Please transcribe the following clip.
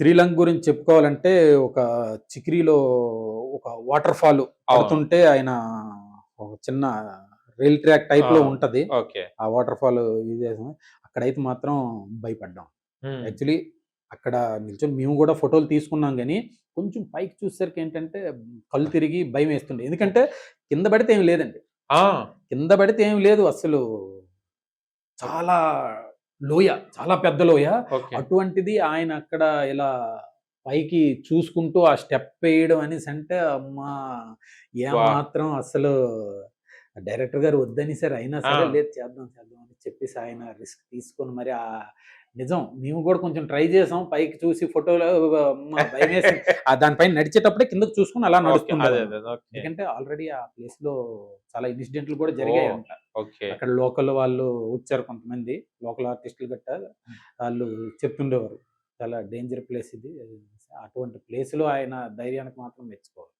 శ్రీలంక గురించి చెప్పుకోవాలంటే ఒక చిక్రీలో ఒక వాటర్ ఫాల్ అవును. పడుతుంటే ఆయన ఒక చిన్న రైల్ ట్రాక్ ఆ! టైప్‌లో ఉంటది. ఓకే. ఆ వాటర్ ఫాల్ ఇది చేసాం. అక్కడైతే మాత్రం భయపడ్డాం. హ్మ్. యాక్చువల్లీ అక్కడ నిల్చొని మేము గూడా ఫోటోలు తీసుకున్నాం గానీ, కొంచెం పైకి చూసేసరికి ఏంటంటే కళ్ళు తిరిగి భయమేస్తుండే. ఎందుకంటే కింద పడితే ఏమి లేదండి. ఆ! కింద పడితే ఏమి లేదు అస్సలు. చాలా లోయ. చాలా పెద్ద లోయ. ఓకే. అటువంటిది ఆయన అక్కడ ఇలా పైకి చూసుకుంటూ ఆ స్టెప్ ఎయడం అనేసంటే అమ్మా! వా ఏమాత్రం అసలు డైరెక్టర్ గారు వద్దనేసారు. అయినా ఆ! సరే లేదు చేద్దాం, చేద్దాం అని చెప్పేసి ఆయన రిస్క్ తీసుకొని మరి నిజం మేము గూడా కొంచెం ట్రై చేసాం. పైకి చూసి ఫోటోలు అమ్మ భయమేసింది. దాని పైన నడిచేటప్పుడే కిందకి చూసుకొని అలా ఓకే. అదే. నడుస్తుండేవాళ్ళం. అదే. ఓకే. ఎందుకంటే ఆల్రెడీ ఆ ప్లేస్‌లో చాలా ఇన్సిడెంట్లు కూడా ఓహ్! జరిగాయంట. ఓకే. అక్కడ లోకల్ వాళ్ళు వచ్చారు కొంతమంది. లోకల్ ఆర్టిస్టులు గట్టా ఆళ్ళు చెప్తుండేవారు. చాలా డేంజర్ ప్లేస్ ఇది. అటువంటి ప్లేస్‌లో ఆయన ధైర్యానికి మాత్రం మెచ్చుకోవాలి.